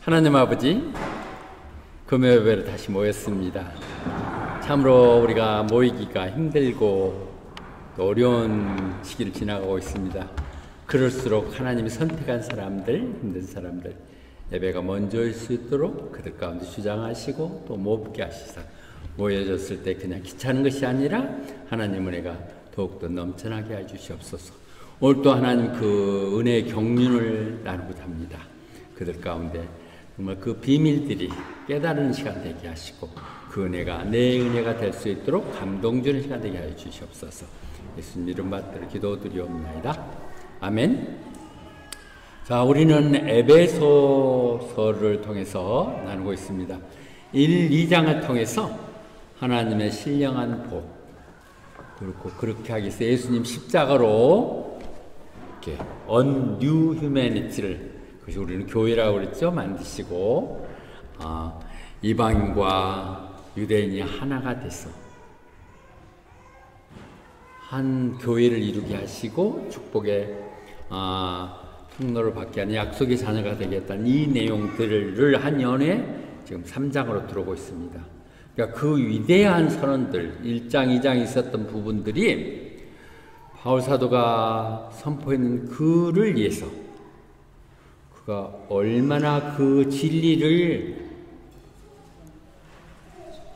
하나님 아버지, 금요예배로 다시 모였습니다. 참으로 우리가 모이기가 힘들고 또 어려운 시기를 지나가고 있습니다. 그럴수록 하나님이 선택한 사람들, 힘든 사람들 예배가 먼저일 수 있도록 그들 가운데 주장하시고 또 모으게 하시사 모여졌을 때 그냥 귀찮은 것이 아니라 하나님 은혜가 더욱더 넘쳐나게 해주시옵소서. 오늘 또 하나님 그 은혜의 경륜을 나누고자 합니다. 그들 가운데 정말 그 비밀들이 깨달은 시간 되게 하시고 그 은혜가 내 은혜가 될 수 있도록 감동 주는 시간 되게 하여 주시옵소서. 예수님 이름 받들어 기도드리옵나이다. 아멘. 자, 우리는 에베소서를 통해서 나누고 있습니다. 1, 2장을 통해서 하나님의 신령한 복, 그리고 그렇게 하기 위해서 예수님 십자가로 이렇게 언뉴 휴메니티를, 그것이 우리는 교회라고 그랬죠, 만드시고 이방인과 유대인이 하나가 돼서 한 교회를 이루게 하시고 축복의 통로를 받게 하는 약속의 자녀가 되겠다는 이 내용들을 한 연에 지금 3장으로 들어오고 있습니다. 그러니까 그 위대한 선언들, 1장, 2장 있었던 부분들이 바울 사도가 선포했는 그를 위해서 그가 얼마나 그 진리를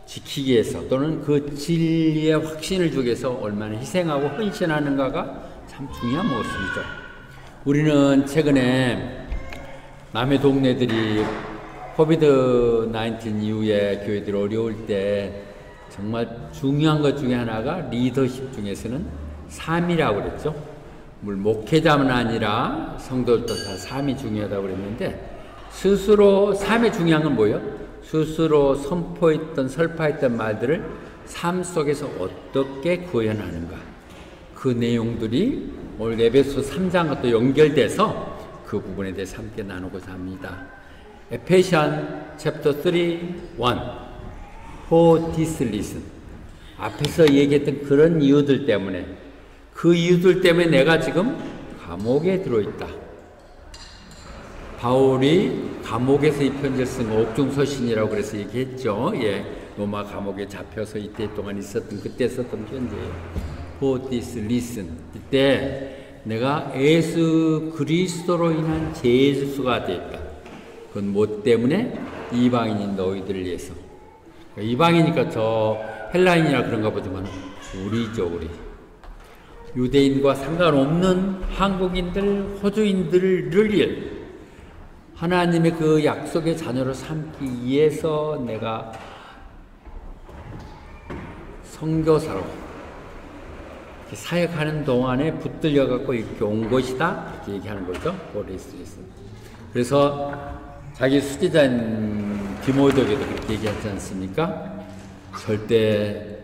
지키기 위해서 또는 그 진리의 확신을 주기 위해서 얼마나 희생하고 헌신하는가가 참 중요한 모습이죠. 우리는 최근에 남의 동네들이 코비드-19 이후에 교회들이 어려울 때 정말 중요한 것 중에 하나가 리더십 중에서는 삶이라고 그랬죠. 물론 목회자만 아니라 성도들도 다 삶이 중요하다고 그랬는데 스스로 삶이 중요한 건 뭐예요? 스스로 선포했던 설파했던 말들을 삶 속에서 어떻게 구현하는가, 그 내용들이 오늘 에베소 3장과 또 연결돼서 그 부분에 대해서 함께 나누고자 합니다. 에페시안 챕터 3, 1 For this reason, 앞에서 얘기했던 그런 이유들 때문에, 그 이유들 때문에 내가 지금 감옥에 들어있다. 바울이 감옥에서 이 편지를 쓴 옥중서신이라고 그래서 얘기했죠. 예, 로마 감옥에 잡혀서 이때 동안 있었던, 그때 썼던 편지예요. For this reason, 이때 내가 예수 그리스도로 인한 죄수가 되었다. 그건 뭐 때문에? 이방인인 너희들을 위해서. 이방이니까 저 헬라인이라 그런가 보지만 우리죠, 우리. 유대인과 상관없는 한국인들, 호주인들을 위해 하나님의 그 약속의 자녀로 삼기 위해서 내가 선교사로 사역하는 동안에 붙들려 갖고 이렇게 온 것이다, 이렇게 얘기하는 거죠. 그래서 자기 수제자인 디모데에게도 그렇게 얘기하지 않습니까? 절대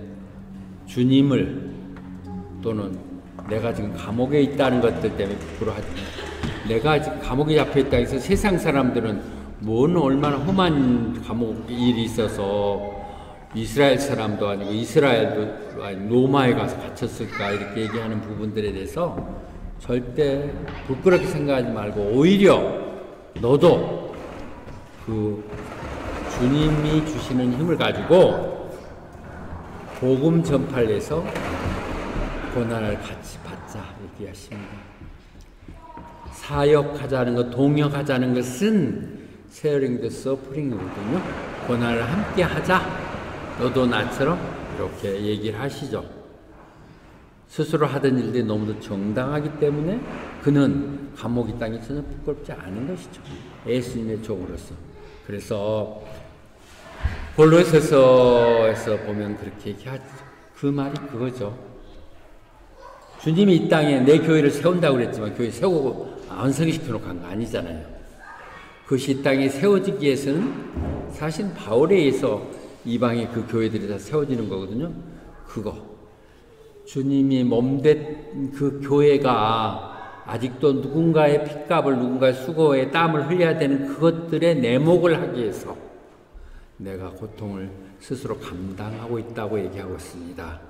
주님을 또는 내가 지금 감옥에 있다는 것들 때문에 부끄러워하지 마. 내가 지금 감옥에 잡혀 있다 해서 세상 사람들은 뭔 얼마나 험한 감옥 일이 있어서 이스라엘 사람도 아니고 이스라엘도 아니 로마에 가서 갇혔을까, 이렇게 얘기하는 부분들에 대해서 절대 부끄럽게 생각하지 말고 오히려 너도 그 주님이 주시는 힘을 가지고 복음 전파를 해서 고난을 같이 받자, 얘기하십니다. 사역하자는 것, 동역하자는 것은 sharing the suffering이거든요. 고난을 함께 하자. 너도 나처럼 이렇게 얘기를 하시죠. 스스로 하던 일들이 너무도 정당하기 때문에 그는 감옥 땅이 전혀 부끄럽지 않은 것이죠. 예수님의 종으로서. 그래서 골로새서에서 보면 그렇게 얘기하죠. 그 말이 그거죠. 주님이 이 땅에 내 교회를 세운다고 그랬지만 교회 세우고 완성시켜놓고 간 거 아니잖아요. 그것이 이 땅에 세워지기 위해서는 사실 바울에 의해서 이방의 그 교회들이 다 세워지는 거거든요. 그거 주님이 몸된 그 교회가 아직도 누군가의 핏값을, 누군가의 수고에 땀을 흘려야 되는 그것들의 내목을 하기 위해서 내가 고통을 스스로 감당하고 있다고 얘기하고 있습니다.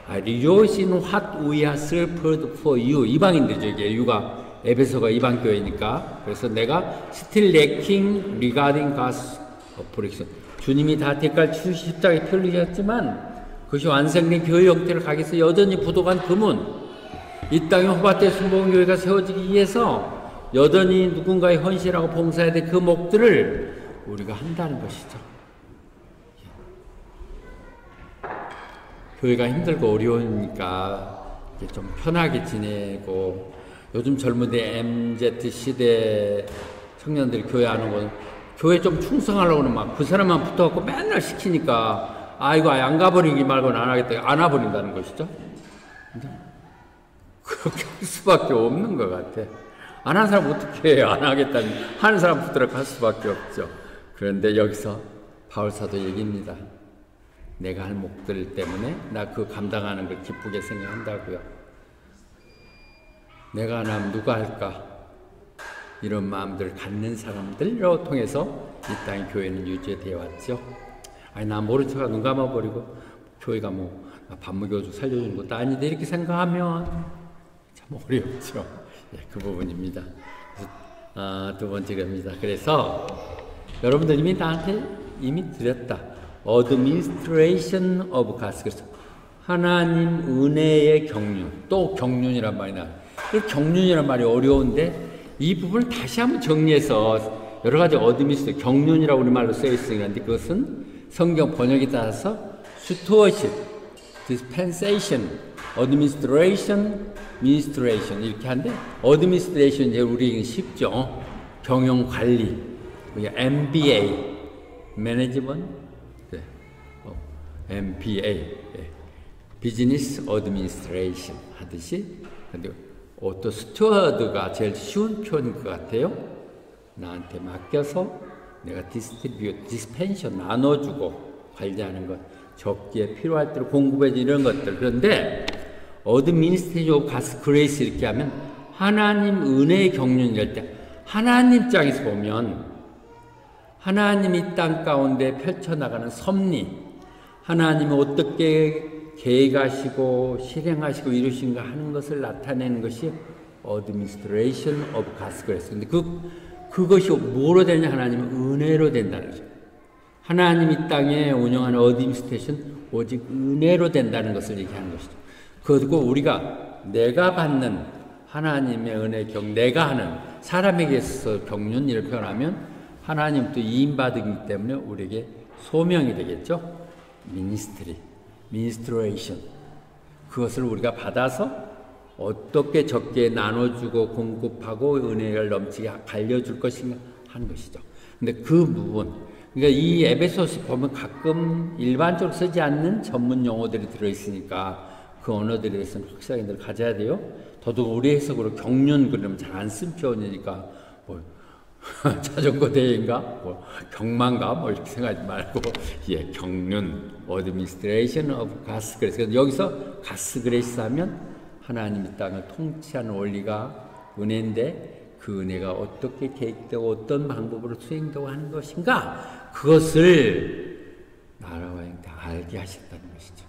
Rejoice in what we are suffered for you. 이방인들죠. 이게 유가 에베소가 이방 교회니까. 그래서 내가 still lacking regarding God's operation. 주님이 다 대가를 치르시 십자가에 피 흘리셨지만 그것이 완성된 교회 형태를 가기 위해서 여전히 부족한 금은 이 땅에 호밭에 순복음교회가 세워지기 위해서 여전히 누군가의 헌신하고 봉사해야 될 그 목들을 우리가 한다는 것이죠. 교회가 힘들고 어려우니까 좀 편하게 지내고, 요즘 젊은이 MZ 시대 청년들이 교회 안 오고 교회 좀 충성하려고는 막 그 사람만 붙어갖고 맨날 시키니까 이거 아예 안 가버리기 말고는 안 하겠다, 안 와버린다는 것이죠. 근데 그렇게 할 수밖에 없는 것 같아. 안 한 사람 어떻게 해요? 안 하겠다니. 하는 사람 붙들어 갈 수밖에 없죠. 그런데 여기서 바울사도 얘기입니다. 내가 할 목들 때문에 나 그 감당하는 걸 기쁘게 생각한다고요. 내가 안 하면 누가 할까? 이런 마음들을 갖는 사람들로 통해서 이 땅의 교회는 유지되어 왔죠. 나 모른 척하고 눈 감아버리고 교회가 밥 먹여주고 살려주는 것도 아닌데 이렇게 생각하면 참 어렵죠. 그 부분입니다. 두 번째입니다. 그래서 여러분들 이미 나한테 이미 드렸다. Administration of God's grace. 하나님 은혜의 경륜. 또 경륜이란 말이 나와요. 그 경륜이란 말이 어려운데 이 부분을 다시 한번 정리해서 여러 가지 administration, 경륜이라고 우리말로 쓰여 있으니까 그것은 성경 번역에 따라서 stewardship, dispensation, administration, ministration 이렇게 하는데 administration 이제 우리에게 쉽죠. 경영 관리, MBA, management, MBA, business administration 하듯이. 근데 또 스튜어드가 제일 쉬운 표현인 것 같아요. 나한테 맡겨서 내가 디스펜션 나눠주고 관리하는 것, 적기에 필요할 때로 공급해주는 이런 것들. 그런데 어드미니스트레이션 오브 가스 그레이스 이렇게 하면 하나님 은혜의 경륜이랄 때 하나님 입장에서 보면 하나님 이 땅 가운데 펼쳐나가는 섭리, 하나님이 어떻게 계획하시고 실행하시고 이루신가 하는 것을 나타내는 것이 administration of God's grace. 근데 그것이 뭐로 되냐? 하나님의 은혜로 된다는 거죠. 하나님 이 땅에 운영하는 administration 오직 은혜로 된다는 것을 얘기하는 것이죠. 그리고 우리가 내가 받는 하나님의 은혜 내가 하는 사람에게 있어서 경륜 이렇게 표현하면 하나님도 이임받기 때문에 우리에게 소명이 되겠죠. 미니스트레이션. 그것을 우리가 받아서 어떻게 적게 나눠주고 공급하고 은혜를 넘치게 갈려줄 것인가 하는 것이죠. 근데 그 부분, 그러니까 이 에베소서 보면 가끔 일반적으로 쓰지 않는 전문 용어들이 들어있으니까 그 언어들에 대해서는 확실하게 가져야 돼요. 더더욱 우리 해석으로 경륜 그러면 잘 안 쓴 표현이니까 자전거 대회인가? 경마인가? 이렇게 생각하지 말고, 경륜, administration of God's grace. 그래서 여기서 God's grace 하면 하나님 이 땅을 통치하는 원리가 은혜인데 그 은혜가 어떻게 계획되고 어떤 방법으로 수행되고 하는 것인가? 그것을 나라와 형태 알게 하셨다는 것이죠.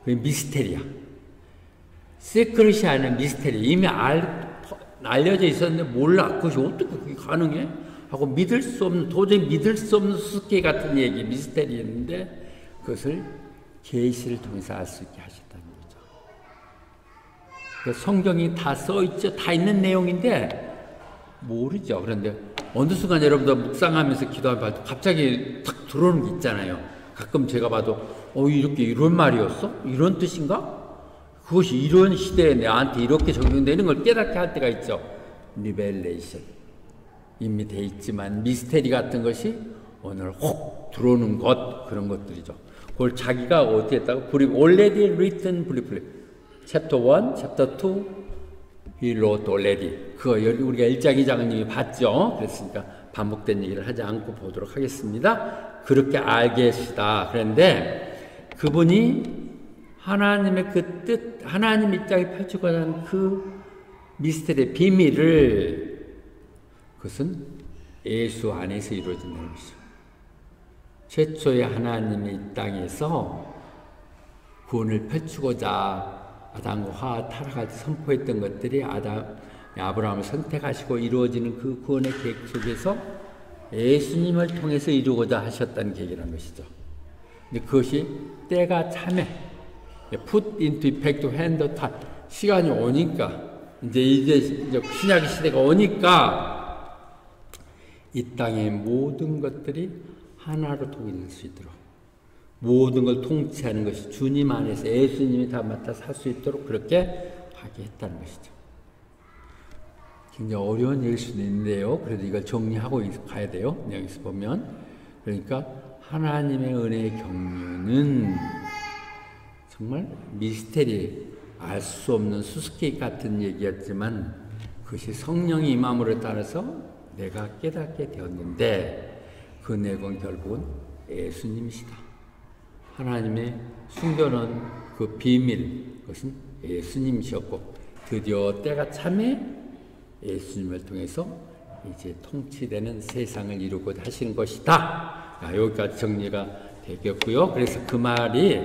그게 미스테리야. 시크릿이 아니라 미스테리. 이미 알려져 있었는데 몰라. 그것이 어떻게 그게 가능해? 하고 도저히 믿을 수 없는 수수께 같은 얘기, 미스테리였는데 그것을 계시를 통해서 알 수 있게 하셨다는 거죠. 그러니까 성경이 다 써있죠. 다 있는 내용인데 모르죠. 그런데 어느 순간 여러분들 묵상하면서 기도하면 갑자기 탁 들어오는 게 있잖아요. 가끔 제가 봐도 이렇게 이런 말이었어? 이런 뜻인가? 그것이 이런 시대에 나한테 이렇게 적용되는 걸 깨닫게 할 때가 있죠. 리벨레이션. 이미 돼 있지만 미스테리 같은 것이 오늘 혹 들어오는 것, 그런 것들이죠. 그걸 자기가 어떻게 했다고? already written briefly. Chapter 1, Chapter 2, he wrote already. 그거 우리가 1장, 2장은 이미 봤죠. 그랬으니까 반복된 얘기를 하지 않고 보도록 하겠습니다. 그렇게 알겠시다. 그런데 그분이 하나님의 그 뜻, 하나님 입장에 펼치고자 하는 그 미스터리의 비밀을 그것은 예수 안에서 이루어진다는 것이죠. 최초의 하나님의 이 땅에서 구원을 펼치고자 아담과 하와 타락할 때 선포했던 것들이 아브라함을 선택하시고 이루어지는 그 구원의 계획 속에서 예수님을 통해서 이루고자 하셨다는 계획이라는 것이죠. 근데 그것이 때가 참에 put into effect when the time, 시간이 오니까 이제 신약의 시대가 오니까 이 땅의 모든 것들이 하나로 통일될 수 있도록, 모든 걸 통치하는 것이 주님 안에서 예수님이 다 맡아 살 수 있도록 그렇게 하게 했다는 것이죠. 굉장히 어려운 얘기일 수도 있는데요. 그래도 이걸 정리하고 가야 돼요. 여기서 보면. 그러니까 하나님의 은혜의 경륜은 정말 미스테리, 알 수 없는 수수께끼 같은 얘기였지만 그것이 성령이 임함으로 따라서 내가 깨닫게 되었는데 그 내용은 결국은 예수님이시다. 하나님의 숨겨놓은 그 비밀, 그것은 예수님이셨고 드디어 때가 참에 예수님을 통해서 이제 통치되는 세상을 이루고자 하시는 것이다. 여기까지 정리가 되겠고요. 그래서 그 말이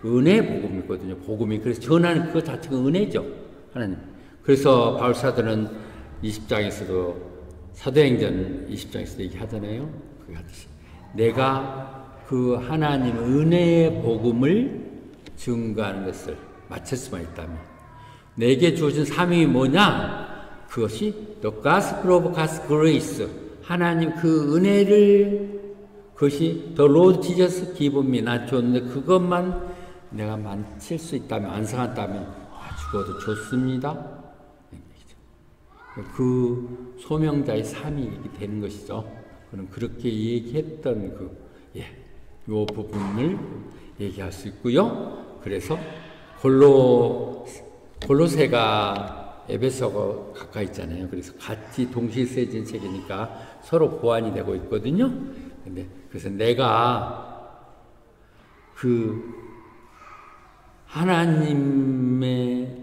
은혜 복음이거든요. 복음이. 그래서 전하는 그것 자체가 은혜죠. 하나님. 그래서 바울 사도는 20장에서도 사도행전 20장에서도 얘기하잖아요. 그게 하듯이 내가 그 하나님 은혜의 복음을 증거하는 것을 마칠 수만 있다면 내게 주어진 사명이 뭐냐? 그것이 the gospel of God's grace, 하나님 그 은혜를, 그것이 the Lord Jesus given me, 나 줬는데 그것만 내가 마칠 수 있다면, 완성한다면 죽어도 좋습니다. 그 소명자의 삶이 되는 것이죠. 그럼 그렇게 얘기했던 요 부분을 얘기할 수 있고요. 그래서 골로새가 에베소가 가까이 있잖아요. 그래서 같이 동시에 쓰여진 책이니까 서로 보완이 되고 있거든요. 근데 그래서 내가 그 하나님의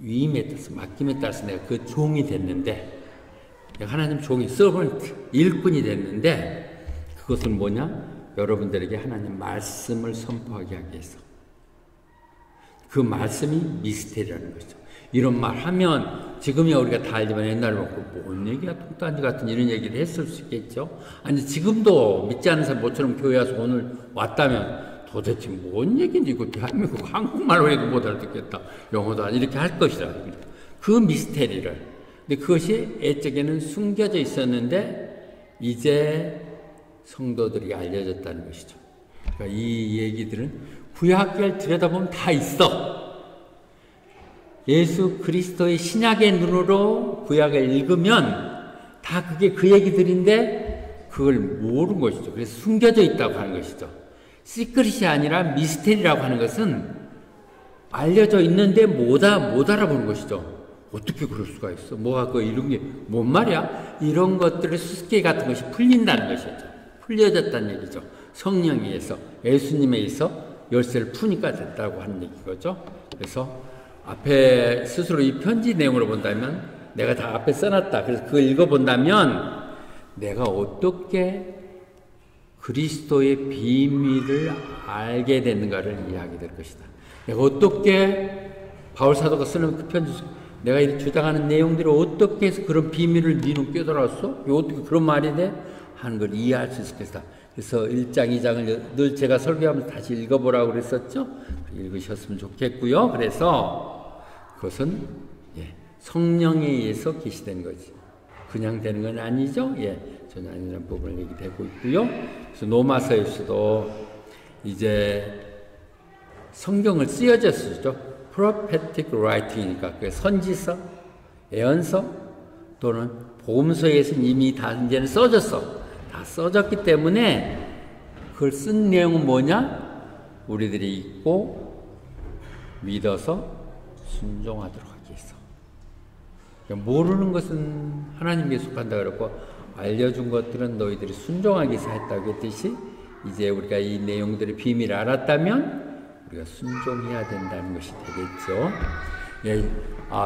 위임에 따라서, 맡김에 따라서 내가 그 종이 됐는데, 내가 하나님 종이, 서번트, 일꾼이 됐는데, 그것은 뭐냐? 여러분들에게 하나님 말씀을 선포하게 하기 위해서. 그 말씀이 미스테리라는 거죠. 이런 말 하면, 지금이야 우리가 다 알지만 옛날에 뭔 얘기야, 똥단지 같은 이런 얘기를 했을 수 있겠죠? 아니, 지금도 믿지 않는 사람 모처럼 교회 와서 오늘 왔다면, 도대체 뭔 얘기인지, 이거 대한민국 한국말로 해도 못 알아듣겠다. 영어도 안 이렇게 할 것이다. 그 미스테리를. 근데 그것이 옛적에는 숨겨져 있었는데, 이제 성도들이 알려졌다는 것이죠. 그러니까 이 얘기들은 구약을 들여다보면 다 있어. 예수 그리스도의 신약의 눈으로 구약을 읽으면 다 그게 그 얘기들인데, 그걸 모르는 것이죠. 그래서 숨겨져 있다고 하는 것이죠. 시크릿이 아니라 미스테리라고 하는 것은 알려져 있는데 못 알아보는 것이죠. 어떻게 그럴 수가 있어? 뭐가 이런 게 뭔 말이야? 이런 것들의 수수께끼 같은 것이 풀린다는 것이죠. 풀려졌다는 얘기죠. 성령에 의해서, 예수님에 의해서 열쇠를 푸니까 됐다고 하는 얘기거죠. 그래서 앞에 스스로 이 편지 내용으로 본다면 내가 다 앞에 써놨다. 그래서 그걸 읽어본다면 내가 어떻게 그리스도의 비밀을 알게 되는가를 이해하게 될 것이다. 내가 어떻게 바울 사도가 쓰는 그 편지, 내가 주장하는 내용들을 어떻게 해서 그런 비밀을 너는 깨달았어? 어떻게 그런 말이 돼? 하는 걸 이해할 수 있을 것이다. 그래서 1장, 2장을 늘 제가 설교하면서 다시 읽어보라고 그랬었죠. 읽으셨으면 좋겠고요. 그래서 그것은 성령에 의해서 계시된 거지. 그냥 되는 건 아니죠. 전혀 아니라는 부분을 얘기되고 있고요. 그래서 로마서에서도 이제 성경을 쓰여져 쓰죠. prophetic writing이니까 그 선지서, 예언서 또는 복음서에서는 이미 다 이제는 써졌어. 다 써졌기 때문에 그걸 쓴 내용은 뭐냐? 우리들이 읽고 믿어서 순종하도록 하기 위해서. 모르는 것은 하나님께 속한다 그랬고 알려준 것들은 너희들이 순종하기 위해서 했다고 했듯이 이제 우리가 이 내용들의 비밀을 알았다면 우리가 순종해야 된다는 것이 되겠죠.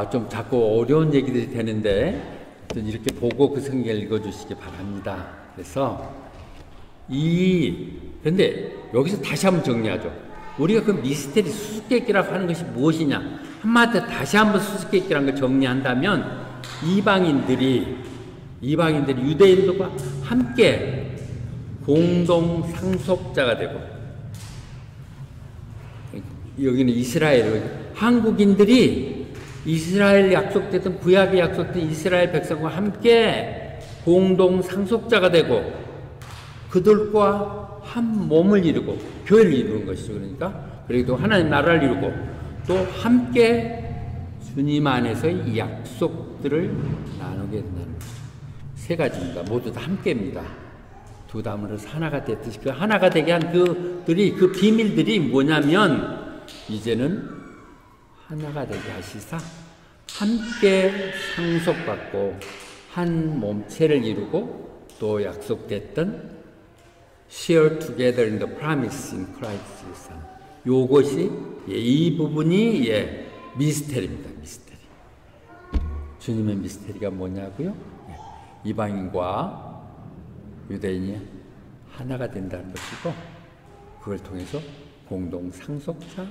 좀 자꾸 어려운 얘기들이 되는데 이렇게 보고 그 성경을 읽어주시기 바랍니다. 그래서 근데 여기서 다시 한번 정리하죠. 우리가 그 미스테리 수수께끼라고 하는 것이 무엇이냐? 한마디로 다시 한번 수수께끼라는 걸 정리한다면 이방인들이 유대인들과 함께 공동 상속자가 되고, 여기는 이스라엘, 한국인들이 이스라엘 약속됐던, 구약에 약속된 이스라엘 백성과 함께 공동 상속자가 되고 그들과 한 몸을 이루고 교회를 이루는 것이죠. 그러니까 그리고 하나님 나라를 이루고 또 함께 주님 안에서의 이 약속들을 나누게 된다는 것이죠. 세 가지입니다. 모두 다 함께입니다. 두 담으로 하나가 됐듯이 그 하나가 되게 한 그들이, 그 비밀들이 뭐냐면, 이제는 하나가 되게 하시사 함께 상속받고 한 몸체를 이루고 또 약속됐던 share together in the promise in Christ Jesus. 요것이, 이 부분이 미스테리입니다. 미스테리. 주님의 미스테리가 뭐냐고요? 이방인과 유대인이 하나가 된다는 것이고, 그걸 통해서 공동 상속자,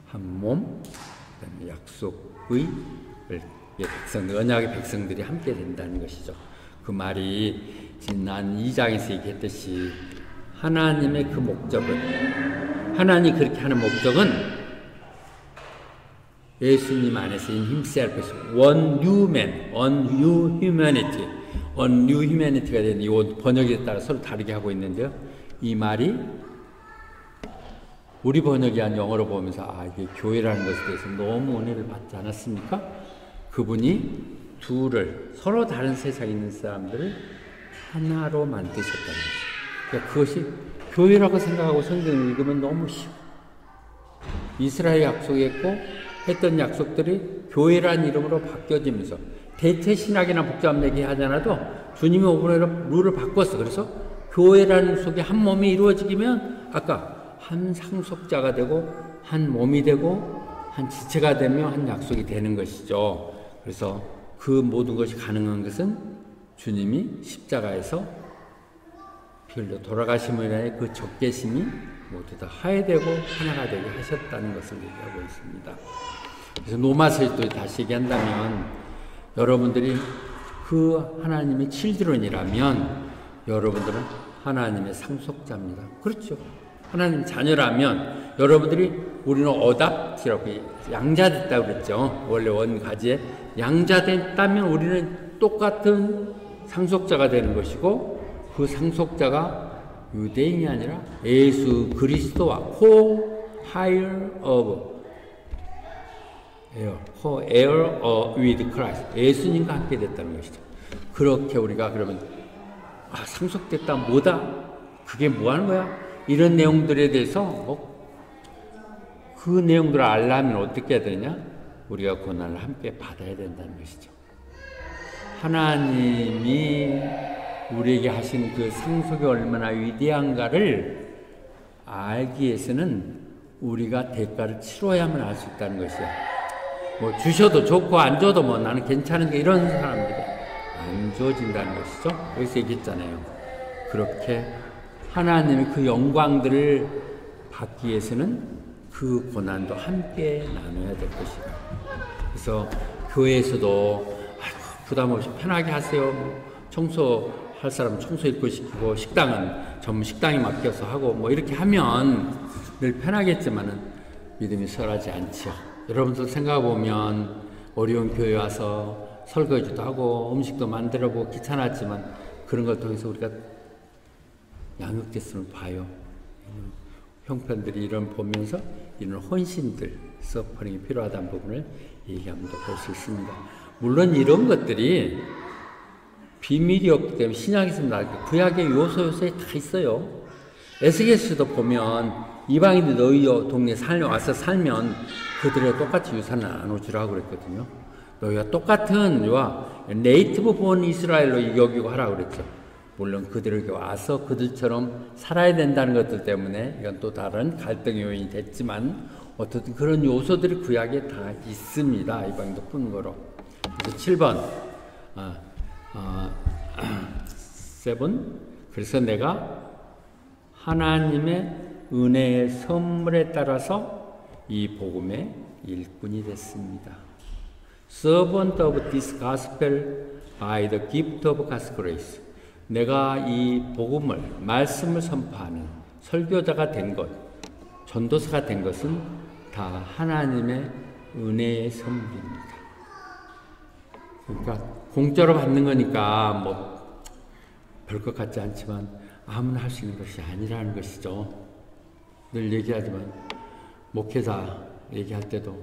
한 몸, 그다음에 약속의 백성들, 언약의 백성들이 함께 된다는 것이죠. 그 말이 지난 2장에서 얘기했듯이 하나님의 그 목적은, 하나님이 그렇게 하는 목적은 예수님 안에서 in himself, one new man, one new humanity, one new humanity가 되는 이 번역에 따라 서로 다르게 하고 있는데요. 이 말이 우리 번역이 한 영어로 보면서 이게 교회라는 것에 대해서 너무 은혜를 받지 않았습니까? 그분이 둘을, 서로 다른 세상에 있는 사람들을 하나로 만드셨다는 것이죠. 그러니까 그것이 교회라고 생각하고 성경을 읽으면 너무 쉬워. 이스라엘 약속했고 했던 약속들이 교회라는 이름으로 바뀌어지면서 대체 신학이나 복잡한 얘기 하지 않아도 주님이 오브레로 룰을 바꿨어. 그래서 교회라는 속에 한 몸이 이루어지면 아까 한 상속자가 되고 한 몸이 되고 한 지체가 되며 한 약속이 되는 것이죠. 그래서 그 모든 것이 가능한 것은 주님이 십자가에서 피 흘려 돌아가심으로 인해 그 적개심이 모두 다 화해되고 하나가 되게 하셨다는 것을 얘기하고 있습니다. 그래서 로마서에 또 다시 얘기한다면, 여러분들이 그 하나님의 칠드런이라면 여러분들은 하나님의 상속자입니다. 그렇죠. 하나님 자녀라면 여러분들이, 우리는 어답트라고 양자됐다고 그랬죠. 원래 원가지에 양자됐다면 우리는 똑같은 상속자가 되는 것이고, 그 상속자가 유대인이 아니라 예수 그리스도와 co-heir with Christ, 예수님과 함께 됐다는 것이죠. 그렇게 우리가 그러면 상속됐다 뭐다? 그게 뭐 하는 거야? 이런 내용들에 대해서 그 내용들을 알려면 어떻게 해야 되냐? 우리가 고난을 함께 받아야 된다는 것이죠. 하나님이 우리에게 하신 그 상속이 얼마나 위대한가를 알기 위해서는 우리가 대가를 치러야만 알 수 있다는 것이야. 뭐 주셔도 좋고 안 줘도 뭐 나는 괜찮은 게, 이런 사람들이 안 주어진다는 것이죠. 여기서 얘기했잖아요. 그렇게 하나님의 그 영광들을 받기 위해서는 그 고난도 함께 나눠야 될 것이다. 그래서 교회에서도 부담 없이 편하게 하세요. 청소할 사람은 청소 일꾼 시키고, 식당은 전문 식당에 맡겨서 하고, 뭐 이렇게 하면 늘 편하겠지만은 믿음이 설하지 않죠. 여러분들 생각해보면 어려운 교회 와서 설거지도 하고 음식도 만들어보고 귀찮았지만 그런 걸 통해서 우리가 양육됐음을 봐요. 형편들이 이런 보면서 이런 헌신들, 서퍼링이 필요하다는 부분을 얘기하면 볼 수 있습니다. 물론 이런 것들이 비밀이 없기 때문에 신약에서 나오고 구약의 요소에 다 있어요. 에스겔서도 보면 이방인들 너희 동네 와서 살면 그들과 똑같이 유산을 나눠주라고 그랬거든요. 너희가 똑같은 네이티브 본 이스라엘로 여기고 하라고 그랬죠. 물론 그들에게 와서 그들처럼 살아야 된다는 것들 때문에 이건 또 다른 갈등의 요인이 됐지만, 어쨌든 그런 요소들이 구약에 다 있습니다. 이방인도 뿐거로. 그래서 7번 7. 그래서 내가 하나님의 은혜의 선물에 따라서 이 복음의 일꾼이 됐습니다. servant of this gospel by the gift of God's grace. 내가 이 복음을, 말씀을 선포하는 설교자가 된 것, 전도사가 된 것은 다 하나님의 은혜의 선물입니다. 그러니까 공짜로 받는 거니까 뭐 별 것 같지 않지만 아무나 할 수 있는 것이 아니라는 것이죠. 늘 얘기하지만 목회자 얘기할 때도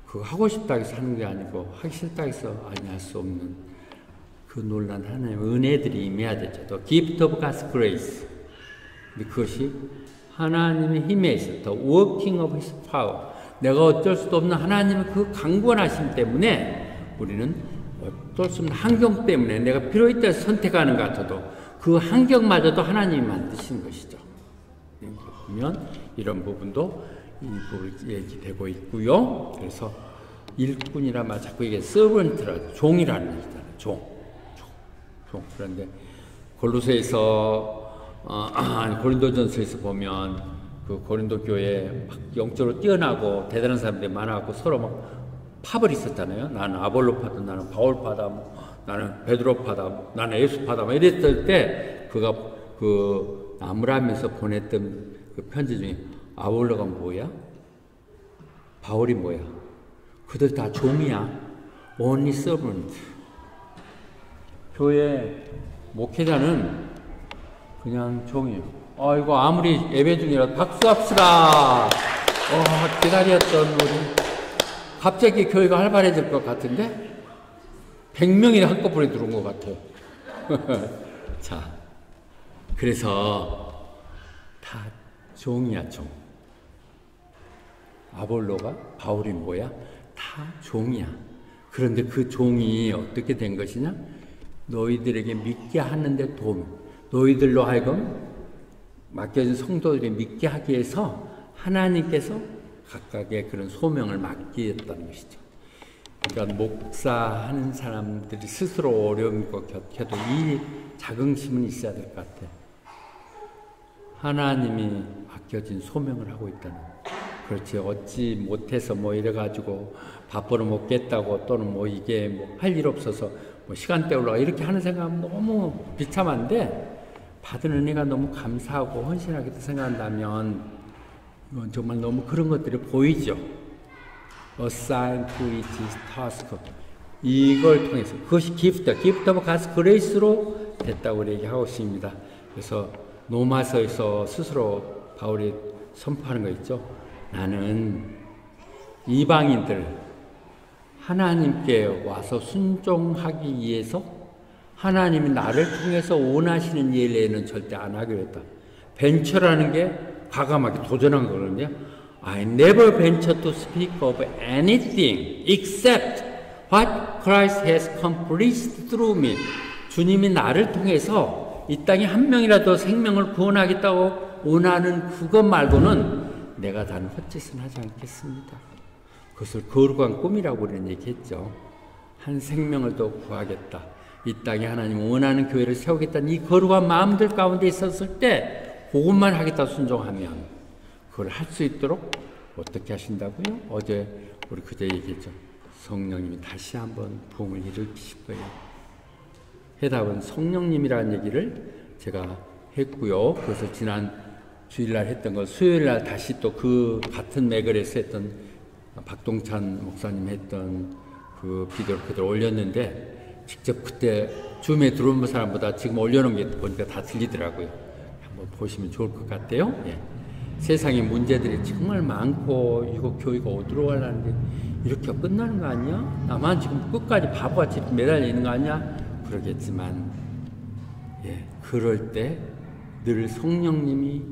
그거 하고 싶다고 해서 하는 게 아니고 하기 싫다고 해서 아니할 수 없는 그 놀란 하나님의 은혜들이 임해야 되죠. 또 gift of God's grace. 근데 그것이 하나님의 힘에 있어. The working of His power. 내가 어쩔 수도 없는 하나님의 그 강권하심 때문에 우리는 어쩔 수 없는 환경 때문에 내가 필요할 때 선택하는 것 같아도 그 환경마저도 하나님이 만드신 것이죠. 보면 이런 부분도 일부 얘기되고 있고요. 그래서 일꾼이라 말 자꾸 이게 서번트라 종이라는 얘기잖아요. 종. 그런데 골로새에서 고린도전서에서 보면 그 고린도 교회에 막 영적으로 뛰어나고 대단한 사람들이 많아갖고 서로 막 파벌이 있었잖아요. 나는 아볼로파다, 나는 바울파다, 나는 베드로파다, 나는 예수파다, 막 이랬을 때 그가 그 나무라면서 보냈던 그 편지 중에 아볼로가 뭐야? 바울이 뭐야? 그들 다 종이야. only servant. 교회 목회자는 그냥 종이에요. 이거 아무리 예배 중이라도 박수 합시다. 기다렸던 우리 갑자기 교회가 활발해질 것 같은데 100명이 한꺼번에 들어온 것 같아요. 자, 그래서 다 종이야, 종. 아볼로가 바울이 뭐야? 다 종이야. 그런데 그 종이 어떻게 된 것이냐? 너희들에게 믿게 하는데 도움. 너희들로 하여금 맡겨진 성도들이 믿게 하기 위해서 하나님께서 각각의 그런 소명을 맡기셨다는 것이죠. 그러니까 목사하는 사람들이 스스로 어려운 것 곁에도 이 자긍심은 있어야 될 것 같아요. 하나님이 맡겨진 소명을 하고 있다는. 그렇지, 어찌 못해서 뭐 이래가지고 밥벌어 먹겠다고 또는 뭐 이게 뭐 할 일 없어서 뭐 시간 때우려고 이렇게 하는 생각은 너무 비참한데 받은 은혜가 너무 감사하고 헌신하겠다 생각한다면 이건 정말 너무 그런 것들이 보이죠. Assigned to each task. 이걸 통해서 그것이 gift of God's grace로 됐다고 얘기하고 있습니다. 그래서 로마서에서 스스로 바울이 선포하는 거 있죠. 나는 이방인들 하나님께 와서 순종하기 위해서 하나님이 나를 통해서 원하시는 일에는 절대 안 하기로 했다. 벤처라는 게 과감하게 도전한 거거든요. I never venture to speak of anything except what Christ has accomplished through me. 주님이 나를 통해서 이 땅에 한 명이라도 생명을 구원하겠다고 원하는 그것 말고는 내가 다른 헛짓은 하지 않겠습니다. 그것을 거룩한 꿈이라고 우리는 얘기했죠. 한 생명을 더 구하겠다. 이 땅에 하나님 원하는 교회를 세우겠다는 이 거룩한 마음들 가운데 있었을 때 그것만 하겠다 순종하면 그걸 할 수 있도록 어떻게 하신다고요? 어제 우리 그제 얘기했죠. 성령님이 다시 한번 부흥을 일으키실 거예요. 해답은 성령님이라는 얘기를 제가 했고요. 그래서 지난 주일날 했던 거 수요일날 다시 또 그 같은 매거에서 했던 박동찬 목사님 했던 그 비디오를 그대로 올렸는데 직접 그때 줌에 들어온 사람보다 지금 올려놓은 게 보니까 다 들리더라고요. 한번 보시면 좋을 것 같아요. 예. 세상에 문제들이 정말 많고 이거 교회가 어디로 가려는데 이렇게 끝나는 거 아니야? 나만 지금 끝까지 바보같이 매달려 있는 거 아니야? 그러겠지만 예, 그럴 때 늘 성령님이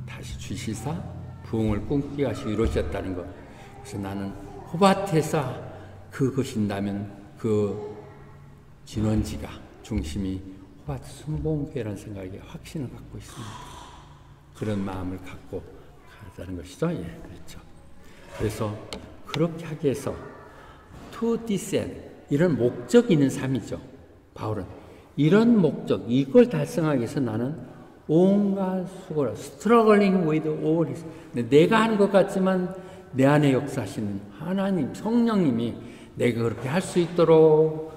다시 주시사 부흥을 꿈꾸게 하시고 이루셨다는 것. 그래서 나는 호밭에서 그것인다면 그 진원지가 중심이 호밭 순복음교회라는 생각에 확신을 갖고 있습니다. 그런 마음을 갖고 가자는 것이죠. 예, 그렇죠. 그래서 그렇게 하기 위해서 to descend 이런 목적이 있는 삶이죠. 바울은 이런 목적 이걸 달성하기 위해서 나는 온갖 수고를 struggling with all this 내가 하는 것 같지만 내 안에 역사하시는 하나님 성령님이 내가 그렇게 할 수 있도록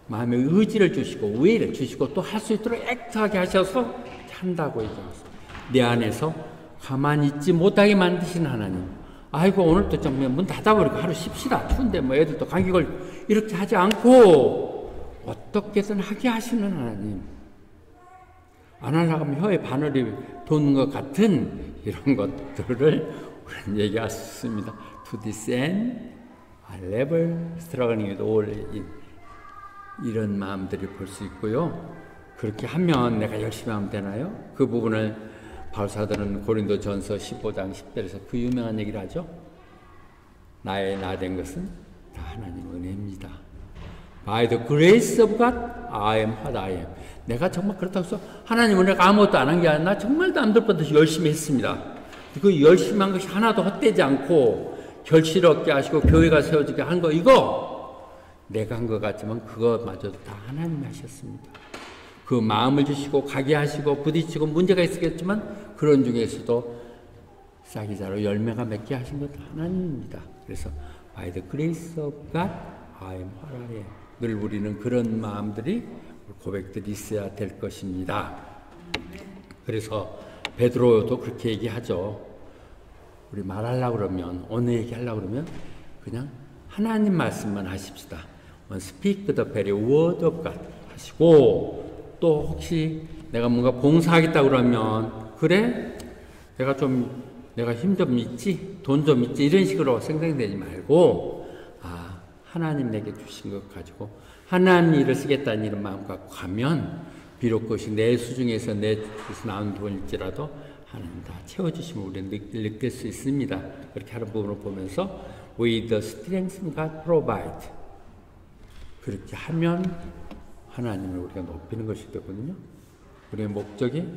마음의 의지를 주시고 우애를 주시고 또 할 수 있도록 액트하게 하셔서 한다고 얘기하셨어요. 내 안에서 가만히 있지 못하게 만드신 하나님. 아이고 오늘도 좀 문 닫아버리고 하루 쉽시다. 추운데 뭐 애들도 감기 걸리고 이렇게 하지 않고 어떻게든 하게 하시는 하나님. 안 하려고 하면 혀에 바늘이 도는 것 같은 이런 것들을 우리는 얘기했습니다. To descend a level struggling with all 이런 마음들을 볼 수 있고요. 그렇게 하면 내가 열심히 하면 되나요? 그 부분을 바울사도는 고린도전서 15장 10절에서 그 유명한 얘기를 하죠. 나의 나 된 것은 다 하나님 은혜입니다. By the grace of God, I am what I am. 내가 정말 그렇다고 해서 하나님 은혜가 아무것도 안 한 게 아니라 정말 남들보다 열심히 했습니다. 그 열심히 한 것이 하나도 헛되지 않고 결실을 얻게 하시고 교회가 세워지게 한 거 이거 내가 한 것 같지만 그것마저도 다 하나님이 하셨습니다. 그 마음을 주시고 가게 하시고 부딪히고 문제가 있었겠지만 그런 중에서도 싹이 자라 열매가 맺게 하신 것 하나님입니다. 그래서 By the grace of God, I am what I am. 늘 우리는 그런 마음들이 고백들이 있어야 될 것입니다. 그래서 베드로도 그렇게 얘기하죠. 우리 말하려고 그러면 어느 얘기하려고 그러면 그냥 하나님 말씀만 하십시다. Speak the very word of God 하시고 또 혹시 내가 뭔가 봉사하겠다고 그러면 그래? 내가 힘 좀 있지? 돈 좀 있지? 이런 식으로 생각되지 말고 하나님 내게 주신 것 가지고 하나님 일을 쓰겠다는 이런 마음 갖고 가면 비록 그것이 내 수중에서 내 집에서 나온 돈일지라도 하나님 다 채워주시면 우리는 느낄 수 있습니다. 그렇게 하는 부분을 보면서 With the strength God provide 그렇게 하면 하나님을 우리가 높이는 것이 되거든요. 우리의 목적이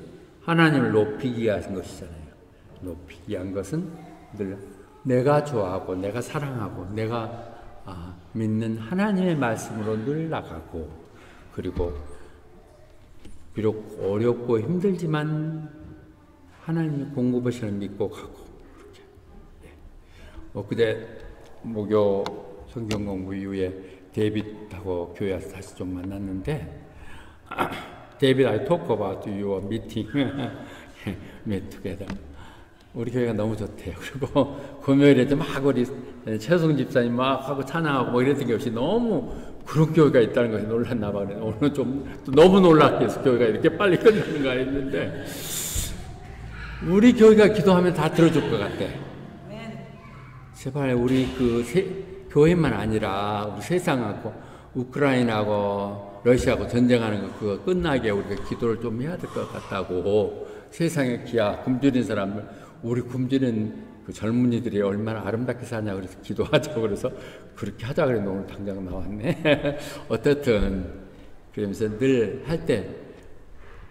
하나님을 높이기 위한 것이잖아요. 높이기 위한 것은 늘 내가 좋아하고 내가 사랑하고 내가 믿는 하나님의 말씀으로 늘 나가고 그리고 비록 어렵고 힘들지만 하나님의 공급하시는 믿고 가고 그렇게. 그때 목요 성경 공부 이후에 데이빗하고 교회 와서 다시 좀 만났는데 데이빗, I talk about your meeting meet together. 우리 교회가 너무 좋대요. 그리고 금요일에 막 우리 최성 집사님 막 하고 찬양하고 뭐 이랬던 게 없이 너무 그런 교회가 있다는 것에 놀랐나 봐. 오늘 좀 너무 놀랍게 해서 교회가 이렇게 빨리 끝나는가 했는데 우리 교회가 기도하면 다 들어줄 것 같아. 제발 우리 교회만 아니라 우리 세상하고 우크라이나하고 러시아하고 전쟁하는 거 그거 끝나게 우리가 기도를 좀 해야 될 것 같다고. 세상에 기아 굶주린 사람을 우리 굶주린 그 젊은이들이 얼마나 아름답게 사냐 그래서 기도하자고 그래서 그렇게 하자 그랬는데 오늘 당장 나왔네. 어쨌든 그러면서 늘 할 때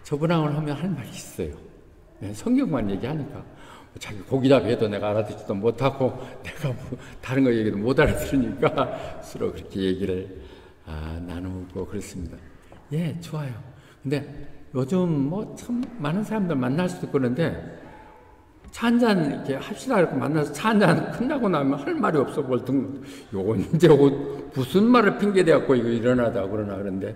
저분하고는 하면 할 말이 있어요. 성경만 얘기하니까 자기 고기 잡혀도 내가 알아듣지도 못하고 내가 뭐 다른 거 얘기도 못 알아들으니까 서로 그렇게 얘기를 나누고 그렇습니다. 예, 좋아요. 근데 요즘 뭐 참 많은 사람들 만날 수도 있고 그런데 차 한잔 이렇게 합시다 이렇게 만나서 차 한잔 끝나고 나면 할 말이 없어 벌통 언제 무슨 말을 핑계대갖고 이거 일어나다 그러는데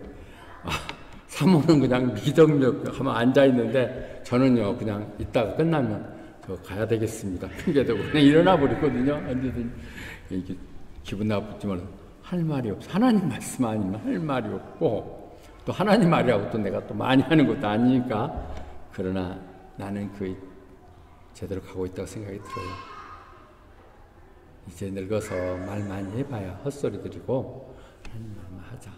사모는 그냥 미적미적 하면 앉아있는데 저는요 그냥 이따가 끝나면 저 가야 되겠습니다 핑계대고 그냥 일어나 버리거든요. 언제든지 이게 기분 나쁘지만 할 말이 없어. 하나님 말씀 아니면 할 말이 없고 또 하나님 말이라고 또 내가 또 많이 하는 것도 아니니까 그러나 나는 제대로 가고 있다고 생각이 들어요. 이제 늙어서 말 많이 해봐야 헛소리들이고 하나님 말만 하자.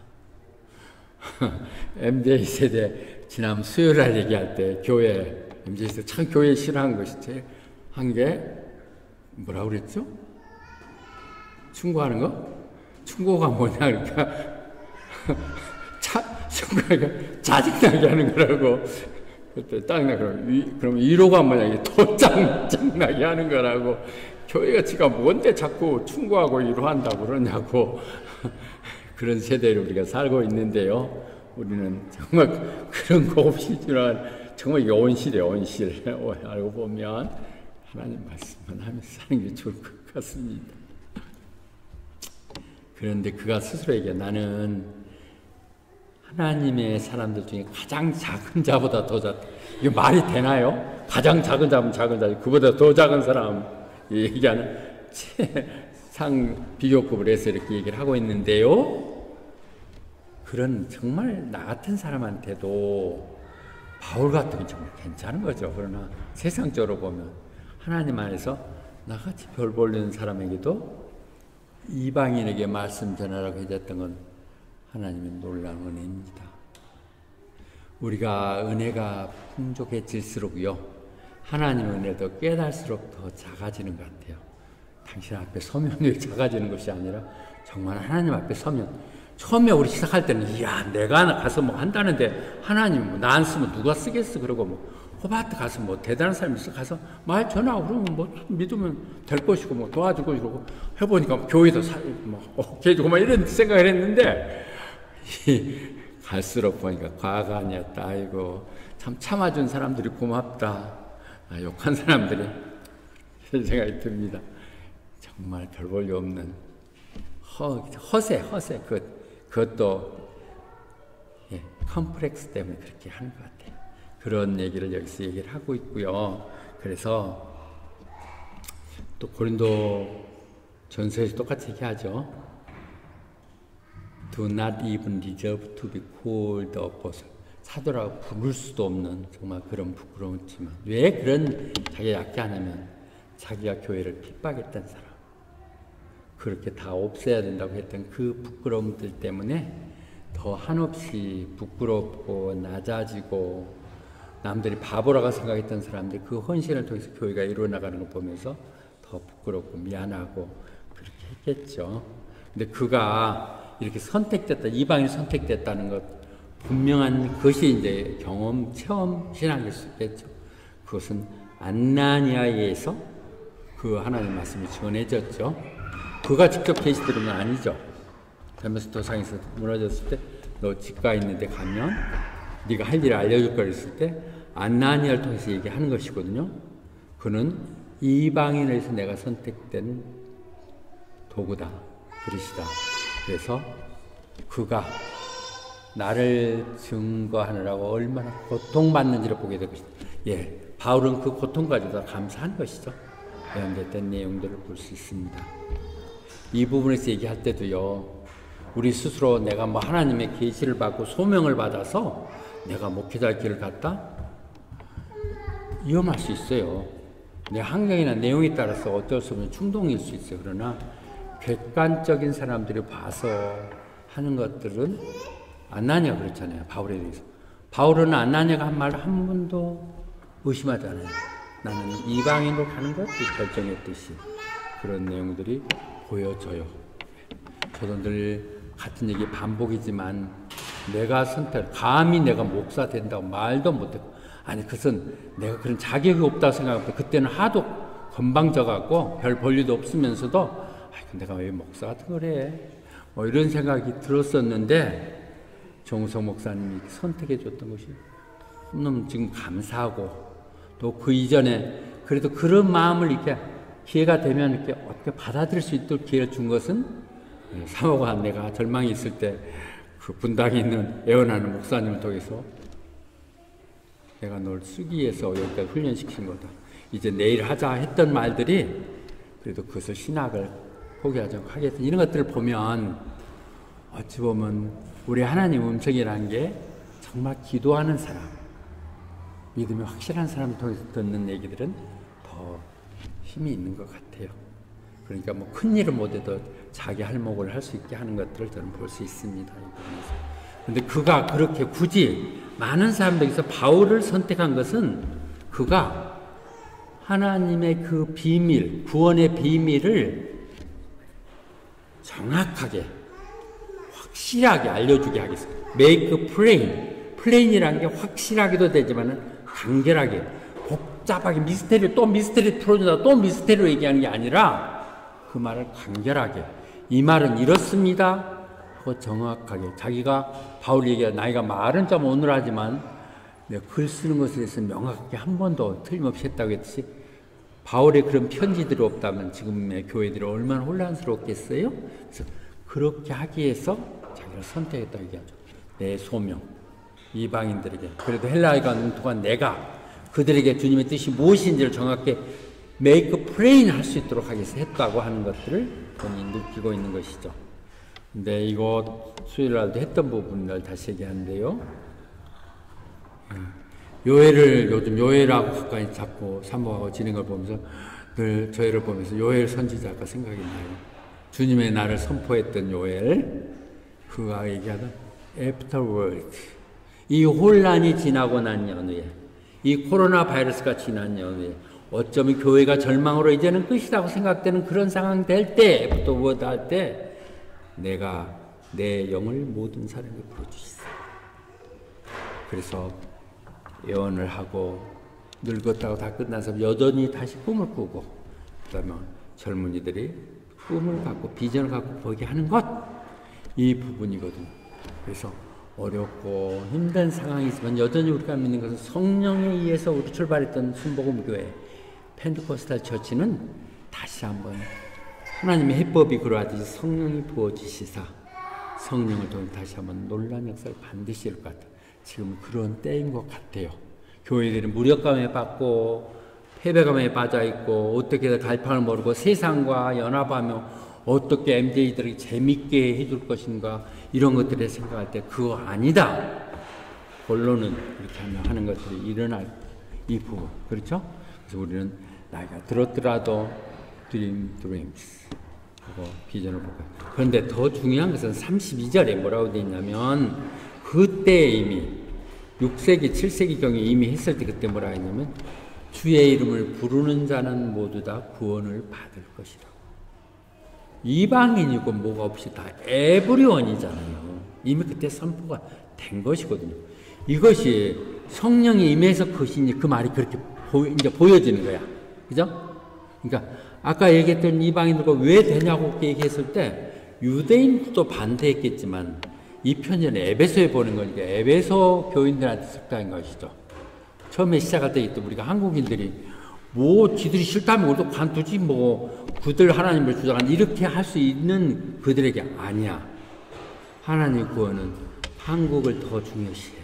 MZ세대 지난 수요일날 얘기할 때 교회 MZ세대 참 교회 싫어한 것이 제일 한 게 뭐라고 그랬죠? 충고하는 거? 충고가 뭐냐 그러니까 충고가 짜증나게 하는 거라고. 그때 딱 그러면 위로가 뭐냐 이게 더 짱나게 하는 거라고. 교회가 지가 뭔데 자꾸 충고하고 위로한다고 그러냐고. 그런 세대를 우리가 살고 있는데요. 우리는 정말 그런 거 없이 지난 정말 이게 온실이에요. 온실. 알고 보면 하나님 말씀만 하면서 사는 게 좋을 것 같습니다. 그런데 그가 스스로에게 나는 하나님의 사람들 중에 가장 작은 자보다 더 작다. 이거 말이 되나요? 가장 작은 자면 작은 자, 그보다 더 작은 사람 얘기하는 상 비교급을 해서 이렇게 얘기를 하고 있는데요. 그런 정말 나 같은 사람한테도 바울 같으면 정말 괜찮은 거죠. 그러나 세상적으로 보면 하나님 안에서 나같이 별 보는 사람에게도 이방인에게 말씀 전하라고 해줬던 건 하나님의 놀라운 은혜입니다. 우리가 은혜가 풍족해질수록요, 하나님의 은혜도 깨달을수록 더 작아지는 것 같아요. 당신 앞에 서면 왜 작아지는 것이 아니라 정말 하나님 앞에 서면, 처음에 우리 시작할 때는 이야 내가 가서 뭐 한다는데 하나님 뭐 나 안 쓰면 누가 쓰겠어 그러고 뭐 호바트 가서 뭐 대단한 사람이 있어 가서 말 전하고 그러면 뭐 믿으면 될 것이고 뭐 도와주고 이러고 해보니까 교회도 오케이 주고 막 이런 생각을 했는데 갈수록 보니까 과가 아니었다. 아이고 참 참아준 사람들이 고맙다. 욕한 사람들이 이런 생각이 듭니다. 정말 별 볼 일 없는 허세 그것도 컴플렉스 때문에 그렇게 하는 것 같아요. 그런 얘기를 여기서 얘기를 하고 있고요. 그래서 또 고린도 전서에서 똑같이 얘기하죠. Do not even deserve to be called apostle. 사도라고 부를 수도 없는 정말 그런 부끄러웠지만 왜 그런 자기가 약해하냐면 자기가 교회를 핍박했던 사람, 그렇게 다 없애야 된다고 했던 그 부끄러움들 때문에 더 한없이 부끄럽고 낮아지고 남들이 바보라고 생각했던 사람들이 그 헌신을 통해서 교회가 이루어나가는 걸 보면서 더 부끄럽고 미안하고 그렇게 했겠죠. 근데 그가 이렇게 선택됐다, 이방인이 선택됐다는 것, 분명한 것이 이제 경험, 체험, 신앙일 수 있겠죠. 그것은 안나니아에서 그 하나님 말씀이 전해졌죠. 그가 직접 계시 들은 건 아니죠. 다메섹 도상에서 무너졌을 때 너 집가 있는데 가면 네가 할 일을 알려줄 걸 했을 때 안나니아를 통해서 얘기하는 것이거든요. 그는 이방인에서 내가 선택된 도구다, 그릇이다. 그래서 그가 나를 증거하느라고 얼마나 고통받는지를 보게 될 것이다. 바울은 그 고통까지도 감사한 것이죠. 예언됐던 내용들을 볼 수 있습니다. 이 부분에서 얘기할 때도요, 우리 스스로 내가 뭐 하나님의 계시를 받고 소명을 받아서 내가 목회자의 길을 갔다? 위험할 수 있어요. 내 환경이나 내용에 따라서 어쩔 수 없는 충동일 수 있어요. 그러나 객관적인 사람들이 봐서 하는 것들은 안나니아가 그렇잖아요. 바울에 대해서. 바울은 안나니아가 한 말 한 번도 의심하지 않아요. 나는 이방인으로 가는 것도 결정했듯이 그런 내용들이 보여져요. 저도 늘 같은 얘기 반복이지만 내가 감히 내가 목사 된다고 말도 못했고, 아니 그것은 내가 그런 자격이 없다고 생각하고 그때는 하도 건방져갖고 별 볼일도 없으면서도 내가 왜 목사 같은 걸 해? 뭐 이런 생각이 들었었는데 정우성 목사님이 선택해 줬던 것이 너무 지금 감사하고, 또 그 이전에 그래도 그런 마음을 이렇게 기회가 되면 이렇게 어떻게 받아들일 수 있도록 기회를 준 것은 사모가 내가 절망이 있을 때 그 분당에 있는 애원하는 목사님을 통해서 내가 널 쓰기 위해서 여기까지 훈련시킨 거다. 이제 내일 하자 했던 말들이 그래도 그것을 신학을 포기하지 않고 하겠다. 이런 것들을 보면 어찌 보면 우리 하나님 음성이라는 게 정말 기도하는 사람, 믿음이 확실한 사람을 통해서 듣는 얘기들은 더 힘이 있는 것 같아요. 그러니까 뭐 큰 일을 못해도 자기 할목을 할 수 있게 하는 것들을 저는 볼 수 있습니다. 그런데 그가 그렇게 굳이 많은 사람들에게서 바울을 선택한 것은 그가 하나님의 그 비밀, 구원의 비밀을 정확하게, 확실하게 알려주게 하겠습니다. make plain. plain이라는 게 확실하게도 되지만은 간결하게, 복잡하게 미스테리 풀어준다, 또 미스테리로 얘기하는 게 아니라 그 말을 간결하게, 이 말은 이렇습니다 하고 정확하게, 자기가 바울 얘기가 나이가 말은 좀 어눌하지만 내가 글 쓰는 것에 대해서 명확하게 한 번도 틀림없이 했다고 했듯이 바울의 그런 편지들이 없다면 지금의 교회들이 얼마나 혼란스럽겠어요? 그래서 그렇게 하기 위해서 자기를 선택했다 얘기하죠. 내 소명, 이방인들에게, 그래도 헬라에 가는 동안 내가 그들에게 주님의 뜻이 무엇인지를 정확히 메이크 플레인 할 수 있도록 하기 위해서 했다고 하는 것들을 본인이 느끼고 있는 것이죠. 근데 이거 수요일 날도 했던 부분을 다시 얘기하는데요. 요엘을 요즘 요엘하고 가까이 잡고 사모하고 지는 걸 보면서 늘 저희를 보면서 요엘 선지자가 생각이 나요. 주님의 날을 선포했던 요엘, 그가 얘기하던 afterward, 이 혼란이 지나고 난 연후에, 이 코로나 바이러스가 지난 연후에 어쩌면 교회가 절망으로 이제는 끝이라고 생각되는 그런 상황 될 때, afterward 할 때 내가 내 영을 모든 사람에게 부어주시사. 그래서 예언을 하고 늙었다고 다 끝나서 여전히 다시 꿈을 꾸고, 그다음에 젊은이들이 꿈을 갖고 비전을 갖고 보게 하는 것, 이 부분이거든요. 그래서 어렵고 힘든 상황이지만 여전히 우리가 믿는 것은 성령에 의해서 우리 출발했던 순복음교회 펜트코스탈 처치는 다시 한번 하나님의 해법이 그러하듯이 성령이 부어주시사 성령을 통해 다시 한번 놀라운 역사를 반드시 이룰 것 같아요. 지금 그런 때인 것 같아요. 교회들이 무력감에 빠졌고 패배감에 빠져있고 어떻게 갈팡을 모르고 세상과 연합하며 어떻게 MJ들에게 재밌게 해줄 것인가 이런 것들을 생각할 때 그거 아니다. 본론은 그렇게 하는 것들이 일어날 이 부분. 그렇죠? 그래서 우리는 나이가 들었더라도 dreams 하고 비전을 볼까요? 그런데 더 중요한 것은 32절에 뭐라고 되어 있냐면 그때 이미 6세기 7세기경에 이미 했을 때 그때 뭐라 했냐면 주의 이름을 부르는 자는 모두 다 구원을 받을 것이다. 이방인이고 뭐가 없이 다 에브리원이잖아요. 이미 그때 선포가 된 것이거든요. 이것이 성령이 임해서 그것이 그 말이 그렇게 이제 보여지는 거야. 그죠? 그러니까 아까 얘기했던 이방인들과 왜 되냐고 얘기했을 때 유대인도 반대했겠지만 이 편지는 에베소에 보는 거니까 에베소 교인들한테 속다인 것이죠. 처음에 시작할 때 우리가 한국인들이 뭐 지들이 싫다면 우리도 관두지 뭐 그들 하나님을 주장한 이렇게 할 수 있는 그들에게 아니야. 하나님 구원은 한국을 더 중요시해.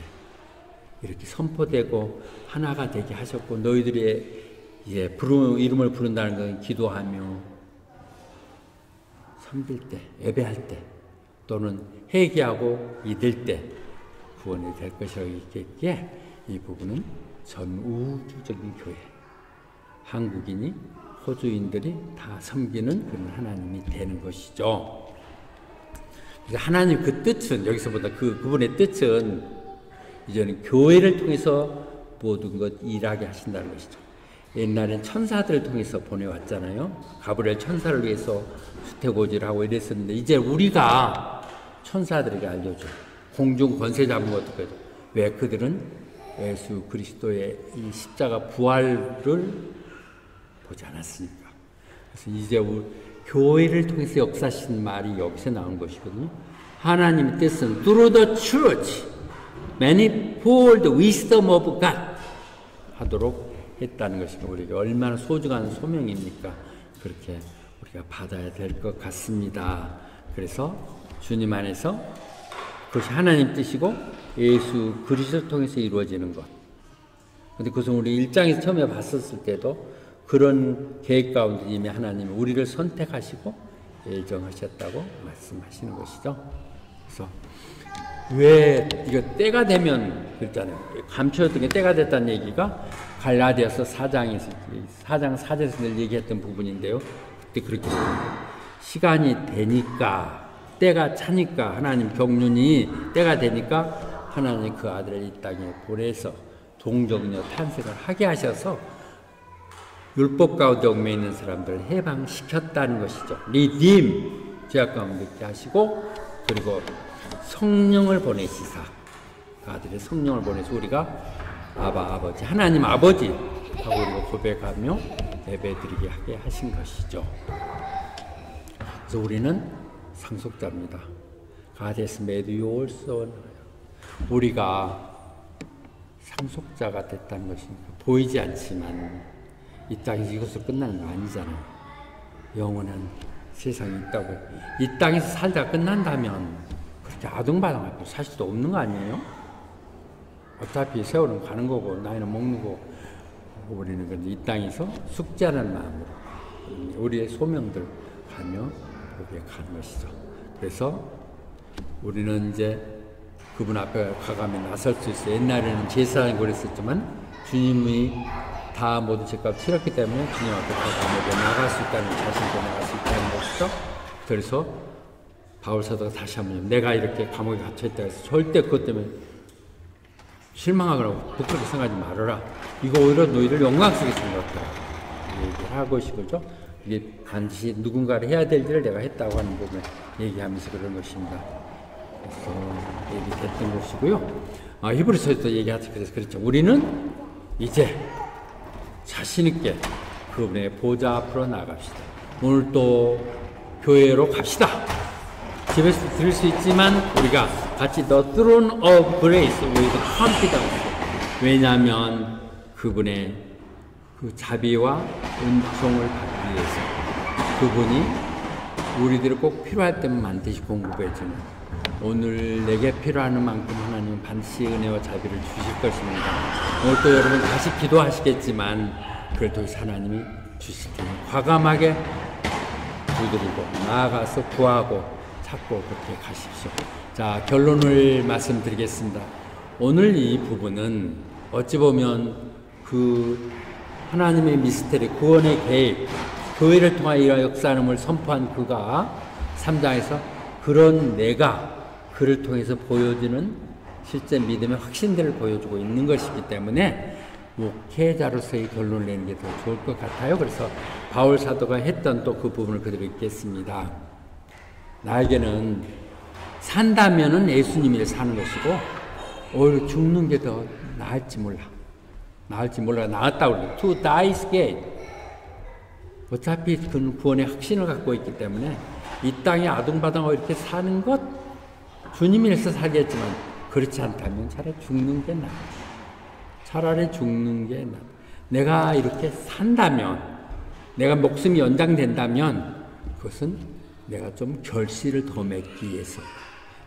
이렇게 선포되고 하나가 되게 하셨고 너희들의 이름을 부른다는 건 기도하며 섬길 때, 예배할 때 또는 회개하고 믿을 때 구원이 될 것이라고 있겠기에 이 부분은 전 우주적인 교회, 한국인이 호주인들이 다 섬기는 그런 하나님이 되는 것이죠. 하나님 그 뜻은 여기서보다 그분의 뜻은 이제는 교회를 통해서 모든 것 일하게 하신다는 것이죠. 옛날엔 천사들을 통해서 보내왔잖아요. 가브리엘 천사를 위해서 수태고지를 이랬었는데 이제 우리가 천사들에게 알려줘. 공중 권세 잡은 것도 그래도 왜 그들은 예수 그리스도의 이 십자가 부활을 보지 않았으니까. 그래서 이제 우리 교회를 통해서 역사하신 말이 여기서 나온 것이거든요. 하나님의 뜻은 through the church, manifold wisdom of God 하도록 했다는 것입니다. 우리가 얼마나 소중한 소명입니까? 그렇게 우리가 받아야 될 것 같습니다. 그래서 주님 안에서 그것이 하나님 뜻이고 예수 그리스도를 통해서 이루어지는 것. 근데 그것은 우리 1장에서 처음에 봤었을 때도 그런 계획 가운데 이미 하나님이 우리를 선택하시고 예정하셨다고 말씀하시는 것이죠. 그래서 왜 이거 때가 되면 그랬잖아요. 감추었던 게 때가 됐다는 얘기가 갈라디아서 4장 4절에서 늘 얘기했던 부분인데요. 그때 그렇게 시간이 되니까 때가 차니까 하나님 경륜이 때가 되니까 하나님 그 아들을 이 땅에 보내서 동정녀 탄생을 하게 하셔서 율법 가운데 얽매여 있는 사람들을 해방시켰다는 것이죠. 리딤 죄악 가운데 있게 하시고 그리고 성령을 보내시사 그 아들의 성령을 보내서 우리가 아버지 하나님 아버지 하고 우리가 고백하며 예배드리게 하게 하신 것이죠. 그래서 우리는 상속자입니다. God has made you also. 우리가 상속자가 됐다는 것입니다. 보이지 않지만 이 땅에서 이것으로 끝나는 거 아니잖아요. 영원한 세상에 있다고. 이 땅에서 살다가 끝난다면 그렇게 아등바등하고 살 수도 없는 거 아니에요? 어차피 세월은 가는 거고 나이는 먹는 거고 우리는 근데 이 땅에서 숙제하는 마음으로 우리의 소명들 가며 거기에 가는 것이죠. 그래서 우리는 이제 그분 앞에 가가며 나설 수 있어요. 옛날에는 제사장이 그랬었지만 주님이 다 모든 죄값 치렀기 때문에 주님 앞에 가가며 나갈 수 있다는 자신도 나갈 수 있다는 것이죠. 그래서 바울 사도가 다시 한번 내가 이렇게 감옥에 갇혀있다 해서 절대 그것 때문에 실망하거나 부끄럽게 생각하지 말아라. 이거 오히려 너희를 영광 속에 생각하라. 얘기를 하고 있는 거죠. 이게 반드시 누군가를 해야 될 일을 내가 했다고 하는 부분을 얘기하면서 그런 것입니다. 그래서 얘기했던 것이고요. 히브리서에도 얘기하죠. 그래서 그렇죠. 우리는 이제 자신있게 그분의 보좌 앞으로 나갑시다. 오늘 또 교회로 갑시다. 집에서 들을 수 있지만 우리가 같이 The Throne of Grace with confidence. 왜냐하면 그분의 그 자비와 은총을 받기 위해서 그분이 우리들이 꼭 필요할 때만 반드시 공급해주는 오늘 내게 필요한 만큼 하나님은 반드시 은혜와 자비를 주실 것입니다. 오늘 또 여러분 다시 기도하시겠지만 그래도 하나님이 주실 테니 과감하게 두드리고 나아가서 구하고 찾고 그렇게 가십시오. 자, 결론을 말씀드리겠습니다. 오늘 이 부분은 어찌 보면 그 하나님의 미스테리, 구원의 계획, 교회를 통하여 역사함을 선포한 그가 3장에서 그런 내가 그를 통해서 보여주는 실제 믿음의 확신들을 보여주고 있는 것이기 때문에 목회자로서의 결론을 내는 게 더 좋을 것 같아요. 그래서 바울 사도가 했던 또 그 부분을 그대로 읽겠습니다. 나에게는 산다면은 예수님이 사는 것이고 오히려 죽는 게 더 나을지 몰라. 나을지 몰라. 나았다고 그래요. To die is gain. 어차피 그 구원의 확신을 갖고 있기 때문에 이 땅에 아둥바둥하고 이렇게 사는 것 주님이 해서 살겠지만 그렇지 않다면 차라리 죽는 게 나아. 차라리 죽는 게 나아. 내가 이렇게 산다면 내가 목숨이 연장된다면 그것은 내가 좀 결실을 더 맺기 위해서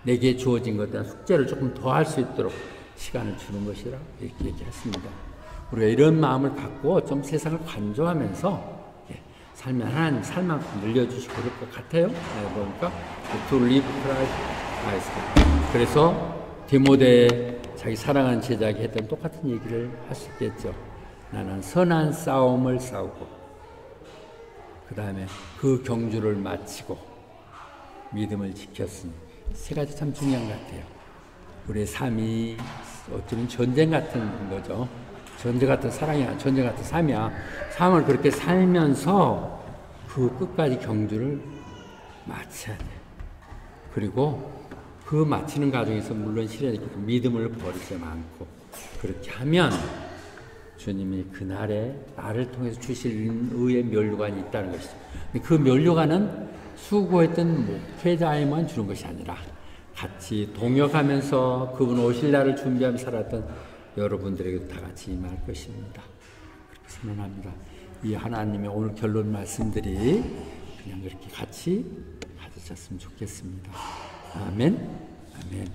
내게 주어진 것에 대한 숙제를 조금 더 할 수 있도록 시간을 주는 것이라 이렇게 얘기했습니다. 우리가 이런 마음을 갖고 좀 세상을 간조하면서 살면 하나님 살만큼 늘려주시고 그럴 것 같아요. 보니까 to live Christ. 그래서 디모데 자기 사랑하는 제자에게 했던 똑같은 얘기를 할 수 있겠죠. 나는 선한 싸움을 싸우고 그 다음에 그 경주를 마치고 믿음을 지켰으니 세 가지 참 중요한 것 같아요. 우리의 삶이 어쩌면 전쟁 같은 거죠. 전쟁 같은 사랑이야. 전쟁 같은 삶이야. 삶을 그렇게 살면서 그 끝까지 경주를 마쳐야 돼. 그리고 그 마치는 과정에서 물론 시련이 있고 믿음을 버리지 않고 그렇게 하면 주님이 그날에 나를 통해서 주실 의의 면류관이 있다는 것이죠. 그 면류관은 수고했던 목회자에만 주는 것이 아니라 같이 동역하면서 그분 오실 날을 준비하며 살았던 여러분들에게도 다 같이 임할 것입니다. 그렇게 선언합니다. 이 하나님의 오늘 결론 말씀들이 그냥 그렇게 같이 가져졌으면 좋겠습니다. 아멘. 아멘.